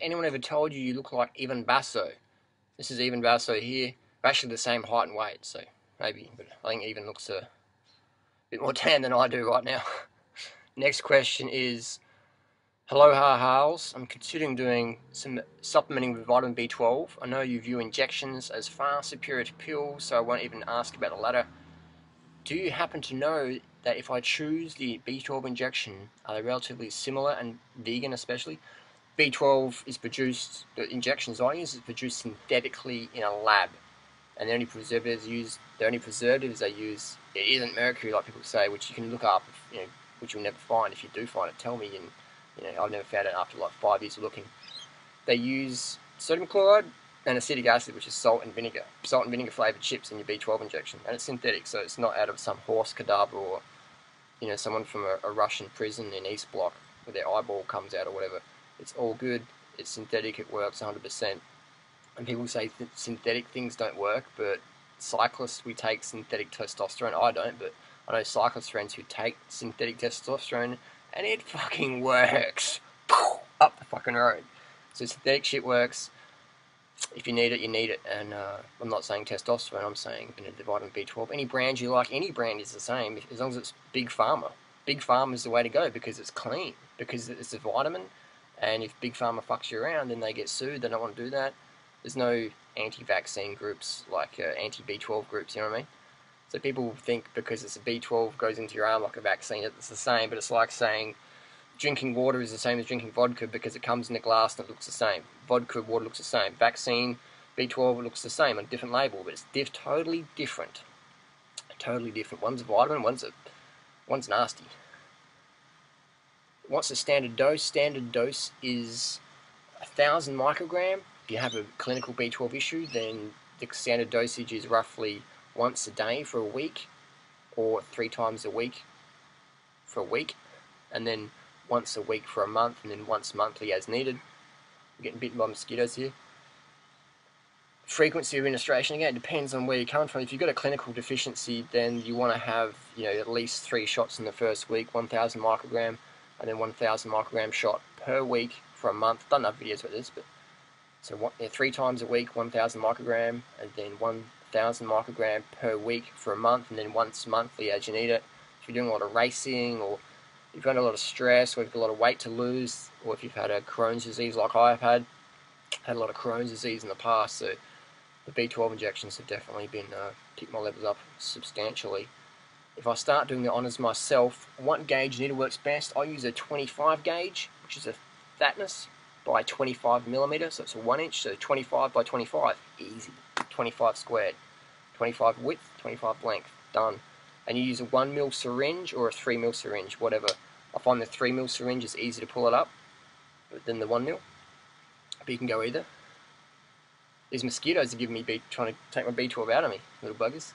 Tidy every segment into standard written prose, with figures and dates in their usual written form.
anyone ever told you you look like Ivan Basso? This is Ivan Basso here. We're actually the same height and weight, so maybe, but I think Ivan looks a bit more tan than I do right now. Next question is, hello Hals. I'm considering doing some supplementing with vitamin B12. I know you view injections as far superior to pills, so I won't even ask about the latter. Do you happen to know that if I choose the B12 injection, are they relatively similar, and vegan especially? B12 is produced, the injections I use is produced synthetically in a lab, and the only preservatives they use, it isn't mercury like people say, which you can look up, which you'll never find. If you do find it, tell me, and I've never found it after like 5 years of looking. They use sodium chloride and acetic acid, which is salt and vinegar flavored chips in your B12 injection, and it's synthetic, so it's not out of some horse cadaver or someone from a Russian prison in East Block where their eyeball comes out or whatever. It's all good. It's synthetic. It works 100%. And people say synthetic things don't work, but cyclists, we take synthetic testosterone. I don't, but I know cyclist friends who take synthetic testosterone, and it fucking works. Up the fucking road. So synthetic shit works. If you need it, you need it. And I'm not saying testosterone, I'm saying the vitamin B12. Any brand you like, any brand is the same, as long as it's Big Pharma. Big Pharma is the way to go because it's clean, because it's a vitamin. And if Big Pharma fucks you around, then they get sued. They don't want to do that. There's no anti-vaccine groups like anti-B12 groups, you know what I mean? So people think because it's a B12 goes into your arm like a vaccine, it's the same, but it's like saying drinking water is the same as drinking vodka because it comes in a glass and it looks the same. Vodka, water looks the same. Vaccine, B12 looks the same on a different label, but it's totally different. Totally different. One's a vitamin, one's nasty. What's the standard dose? Standard dose is 1,000 microgram. If you have a clinical B12 issue, then the standard dosage is roughly once a day for a week, or 3 times a week for a week, and then once a week for a month, and then once monthly as needed. I'm getting bitten by mosquitoes here. Frequency of administration, again, it depends on where you're coming from. If you've got a clinical deficiency, then you want to have at least 3 shots in the first week, 1,000 microgram, and then 1,000 microgram shot per week for a month. I've done enough videos with this, but so 3 times a week, 1,000 microgram, and then 1,000 microgram per week for a month, and then once monthly as you need it. If you're doing a lot of racing, or you've got a lot of stress, or you've got a lot of weight to lose, or if you've had a Crohn's disease like I've had a lot of Crohn's disease in the past, so the B12 injections have definitely been kicked my levels up substantially. If I start doing the honours myself, what gauge needle works best? I use a 25 gauge, which is a fatness by 25 millimeter, so it's a 1 inch, so 25 by 25, easy. 25 squared, 25 width, 25 length, done. And you use a 1 mil syringe or a 3 mil syringe, whatever. I find the 3 mil syringe is easy to pull it up than the 1 mil, but you can go either. These mosquitoes are giving me trying to take my B12 out of me, little buggers.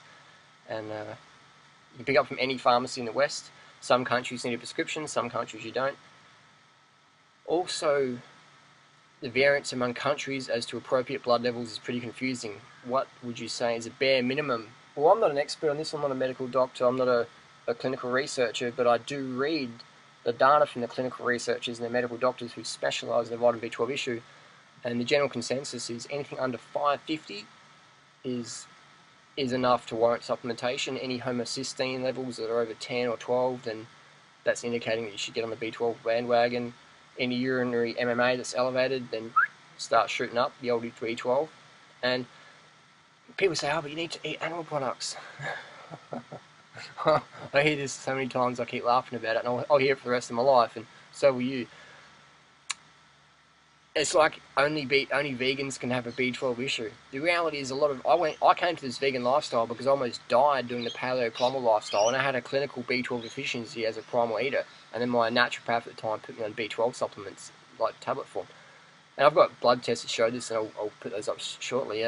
And you can pick up from any pharmacy in the West. Some countries need a prescription, some countries you don't. Also, the variance among countries as to appropriate blood levels is pretty confusing. What would you say is a bare minimum? Well, I'm not an expert on this, I'm not a medical doctor, I'm not a clinical researcher, but I do read the data from the clinical researchers and the medical doctors who specialise in the vitamin B12 issue, and the general consensus is anything under 550 is enough to warrant supplementation. Any homocysteine levels that are over 10 or 12, then that's indicating that you should get on the B12 bandwagon. Any urinary MMA that's elevated, then start shooting up the old B12. And people say, oh, but you need to eat animal products. I hear this so many times, I keep laughing about it, and I'll hear it for the rest of my life, and so will you. It's like only vegans can have a B12 issue. The reality is I came to this vegan lifestyle because I almost died doing the paleo primal lifestyle, and I had a clinical B12 deficiency as a primal eater, and then my naturopath at the time put me on B12 supplements, like tablet form. And I've got blood tests that show this, and I'll put those up shortly.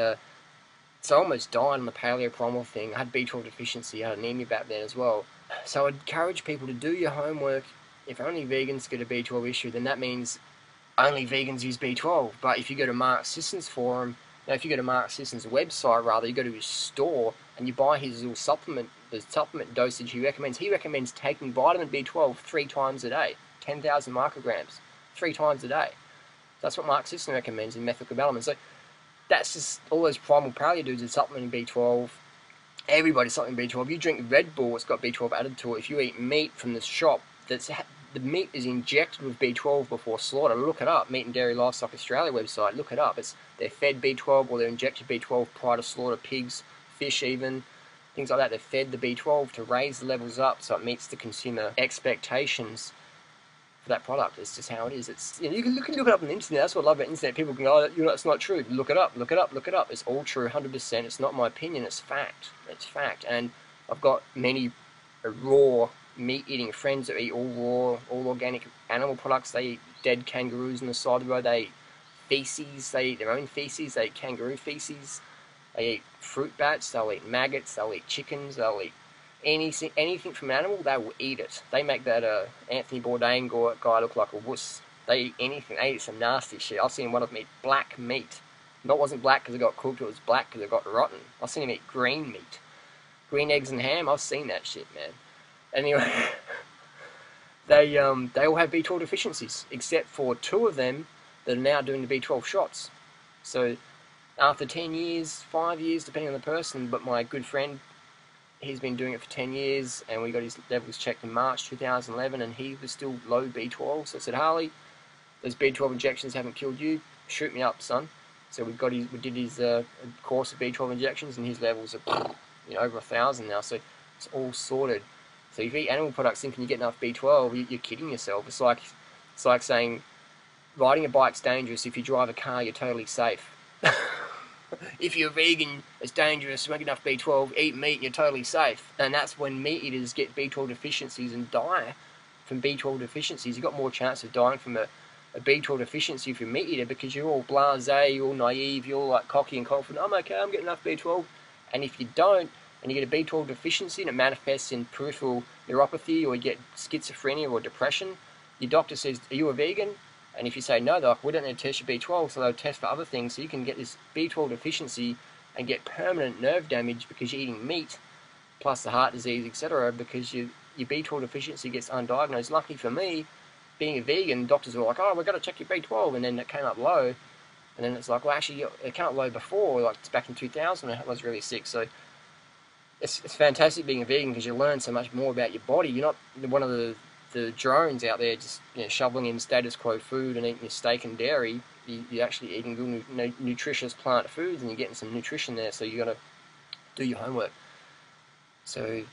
So I almost died on the paleo primal thing. I had B12 deficiency, I had anemia back then as well. So I'd encourage people to do your homework. If only vegans get a B12 issue, then that means only vegans use B12. But if you go to Mark Sisson's forum, if you go to Mark Sisson's website rather, you go to his store and you buy his little supplement, the supplement dosage he recommends. He recommends taking vitamin B12 3 times a day, 10,000 micrograms, 3 times a day. That's what Mark Sisson recommends in methylcobalamin. So that's just all those primal paleo dudes are supplementing B12. Everybody's supplementing B12. You drink Red Bull, it's got B12 added to it. If you eat meat from the shop, the meat is injected with B12 before slaughter. Look it up. Meat and Dairy Livestock Australia website. Look it up. They're fed B12 or they're injected B12 prior to slaughter. Pigs, fish, even things like that. They're fed the B12 to raise the levels up so it meets the consumer expectations for that product. It's just how it is. It's, you can look it up on the internet. That's what I love about the internet. People can go, oh, it's not true. Look it up. Look it up. Look it up. It's all true, 100%. It's not my opinion. It's fact. It's fact. And I've got many raw meat-eating friends that eat all raw, all organic animal products. They eat dead kangaroos on the side of the road. They eat feces. They eat their own feces. They eat kangaroo feces. They eat fruit bats. They'll eat maggots. They'll eat chickens. They'll eat anything from an animal. They will eat it. They make that Anthony Bourdain guy look like a wuss. They eat anything. They eat some nasty shit. I've seen one of them eat black meat. It wasn't black because it got cooked. It was black because it got rotten. I've seen him eat green meat. Green eggs and ham. I've seen that shit, man. Anyway, they all have B12 deficiencies, except for 2 of them that are now doing the B12 shots. So after 10 years, 5 years, depending on the person, but my good friend, he's been doing it for 10 years, and we got his levels checked in March 2011, and he was still low B12. So I said, Harley, those B12 injections haven't killed you. Shoot me up, son. So we did his course of B12 injections, and his levels are over 1,000 now. So it's all sorted. So if you eat animal products thinking you get enough B12, you're kidding yourself. It's like saying riding a bike's dangerous. If you drive a car, you're totally safe. If you're vegan, it's dangerous. Smoke enough B12, eat meat, and you're totally safe. And that's when meat eaters get B12 deficiencies and die from B12 deficiencies. You've got more chance of dying from a B12 deficiency if you're a meat eater because you're all blasé, you're all naive, you're all like cocky and confident. I'm okay, I'm getting enough B12. And if you don't, and you get a B12 deficiency and it manifests in peripheral neuropathy or you get schizophrenia or depression, your doctor says, are you a vegan? And if you say no, they're like, we don't need to test your B12, so they'll test for other things. So you can get this B12 deficiency and get permanent nerve damage because you're eating meat, plus the heart disease, etc. because your B12 deficiency gets undiagnosed. Luckily for me, being a vegan, doctors were like, oh, we've got to check your B12, and then it came up low. And then it's like, well, actually, it came up low before, like it's back in 2000 when I was really sick. So it's fantastic being a vegan because you learn so much more about your body. You're not one of the drones out there just shoveling in status quo food and eating your steak and dairy. You're actually eating good, nutritious plant foods, and you're getting some nutrition there. So you got to do your homework. So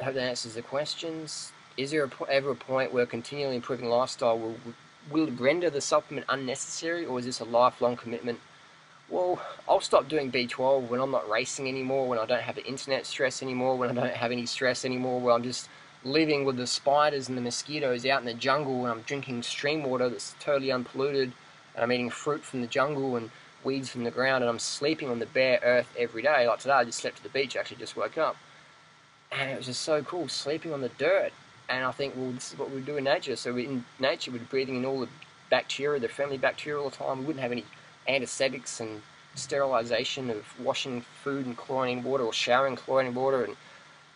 I hope that answers the questions. Is there ever a point where continually improving lifestyle will render the supplement unnecessary, or is this a lifelong commitment? Well, I'll stop doing B12 when I'm not racing anymore, when I don't have the internet stress anymore, when I don't have any stress anymore, where I'm just living with the spiders and the mosquitoes out in the jungle, and I'm drinking stream water that's totally unpolluted, and I'm eating fruit from the jungle and weeds from the ground, and I'm sleeping on the bare earth every day. Like today, I just slept at the beach, actually just woke up. And it was just so cool, sleeping on the dirt. And I think, well, this is what we do in nature. So in nature, we're breathing in all the bacteria, the friendly bacteria all the time. We wouldn't have any anesthetics and sterilization of washing food in chlorine water or showering chlorine water and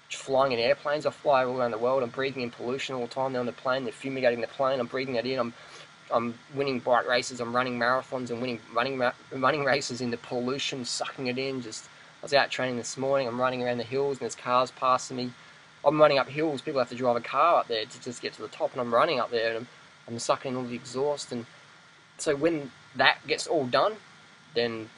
flying in airplanes. I fly all around the world. I'm breathing in pollution all the time. They're on the plane. They're fumigating the plane. I'm breathing that in. I'm winning bike races. I'm running marathons and winning running races in the pollution, sucking it in. I was out training this morning. I'm running around the hills and there's cars passing me. I'm running up hills. People have to drive a car up there to just get to the top, and I'm running up there and I'm sucking in all the exhaust. And so when that gets all done, then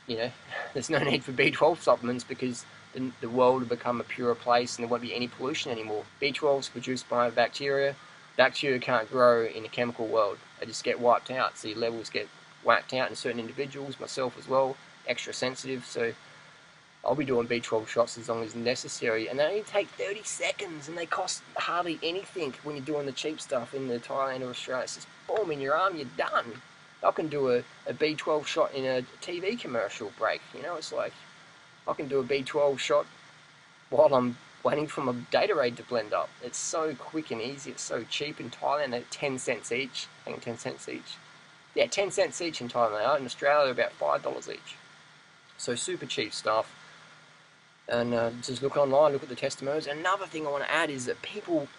there's no need for B12 supplements because the world will become a purer place and there won't be any pollution anymore. B12 is produced by bacteria. Bacteria can't grow in a chemical world. They just get wiped out. So your levels get whacked out in certain individuals, myself as well, extra sensitive. So I'll be doing B12 shots as long as necessary, and they only take 30 seconds, and they cost hardly anything when you're doing the cheap stuff in the Thailand or Australia. It's just boom, in your arm, you're done. I can do a B12 shot in a TV commercial break, it's like, I can do a B12 shot while I'm waiting for my Gatorade to blend up. It's so quick and easy, it's so cheap in Thailand, they're 10 cents each, I think 10 cents each. Yeah, 10 cents each in Thailand, in Australia they're about $5 each. So super cheap stuff. And just look online, look at the testimonials. And another thing I want to add is that people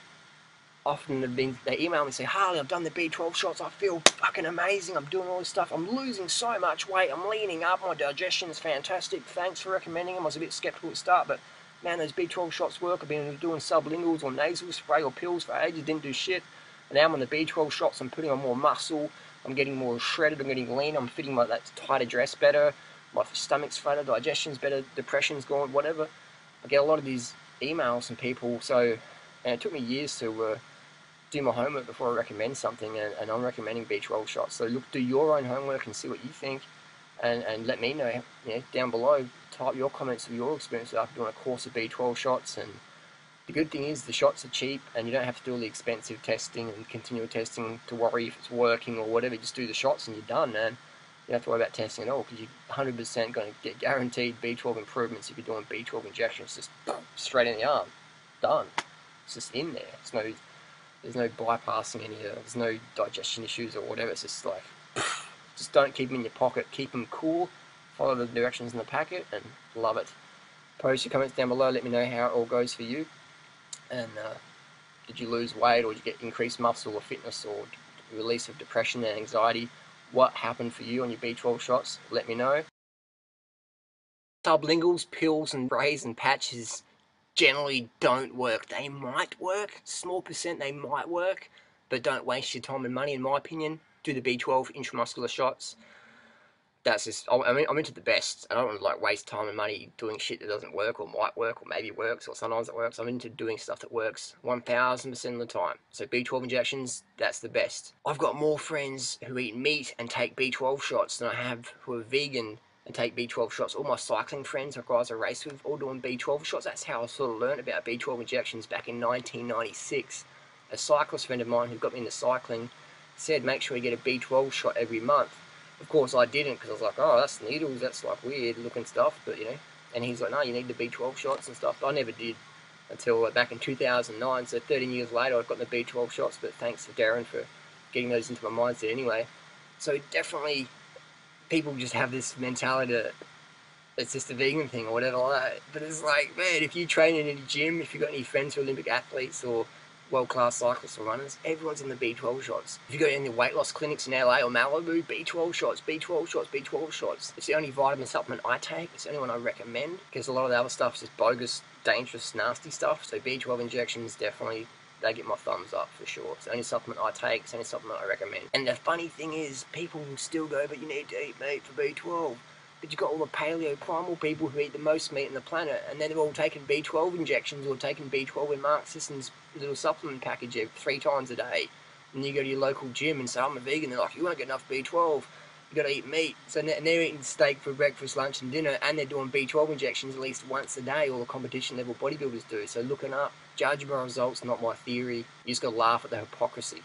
often they email me and say, Harley, I've done the B12 shots, I feel fucking amazing, I'm doing all this stuff, I'm losing so much weight, I'm leaning up, my digestion's fantastic, thanks for recommending them. I was a bit skeptical at the start, but man, those B12 shots work. I've been doing sublinguals or nasal spray or pills for ages, didn't do shit. And now I'm on the B12 shots, I'm putting on more muscle, I'm getting more shredded, I'm getting lean, I'm fitting that tighter dress better, my stomach's flatter, digestion's better, depression's gone, whatever. I get a lot of these emails from people, and it took me years to do my homework before I recommend something, and I'm recommending B12 shots. So look, do your own homework and see what you think, and let me know, down below. Type your comments of your experience after doing a course of B12 shots. And the good thing is the shots are cheap, and you don't have to do all the expensive testing and continual testing to worry if it's working or whatever. You just do the shots and you're done, man. You don't have to worry about testing at all, because you're 100% going to get guaranteed B12 improvements if you're doing B12 injections. Just straight in the arm, done. It's just in there. There's no bypassing any of it. There's no digestion issues or whatever. It's just like, just don't keep them in your pocket. Keep them cool. Follow the directions in the packet and love it. Post your comments down below. Let me know how it all goes for you. And did you lose weight, or did you get increased muscle or fitness, or release of depression and anxiety? What happened for you on your B12 shots? Let me know. Sublinguals, pills and sprays and patches generally don't work. They might work, small percent they might work, but don't waste your time and money, in my opinion. Do the B12 intramuscular shots. That's just, I'm into the best. I don't want to like waste time and money doing shit that doesn't work or might work or maybe works or sometimes it works. I'm into doing stuff that works 1000% of the time. So B12 injections, that's the best. I've got more friends who eat meat and take B12 shots than I have who are vegan and take B12 shots. All my cycling friends, or guys I race with, all doing B12 shots. That's how I sort of learned about B12 injections back in 1996. A cyclist friend of mine who got me into cycling said, make sure you get a B12 shot every month. Of course I didn't, because I was like, oh, that's needles, that's like weird looking stuff, but and he's like, no, you need the B12 shots and stuff. But I never did until back in 2009, so 13 years later I've got the B12 shots, but thanks to Darren for getting those into my mindset anyway. So definitely, people just have this mentality that it's just a vegan thing or whatever like that. But it's like, man, if you train in any gym, if you've got any friends who are Olympic athletes or world-class cyclists or runners, everyone's on the B12 shots. If you go to any weight loss clinics in LA or Malibu, B12 shots, B12 shots, B12 shots. It's the only vitamin supplement I take. It's the only one I recommend, because a lot of the other stuff is just bogus, dangerous, nasty stuff. So B12 injections, definitely, they get my thumbs up for sure. It's the only supplement I take, it's the only supplement I recommend. And the funny thing is, people will still go, but you need to eat meat for B12. But you've got all the paleo primal people who eat the most meat on the planet, and then they're all taking B12 injections or taking B12 in Mark Sisson's little supplement package 3 times a day. And you go to your local gym and say, I'm a vegan. They're like, you won't get enough B12. You got to eat meat. So they're eating steak for breakfast, lunch, and dinner, and they're doing B12 injections at least once a day. All the competition level bodybuilders do. So looking up, judge my results, not my theory. You just got to laugh at the hypocrisy.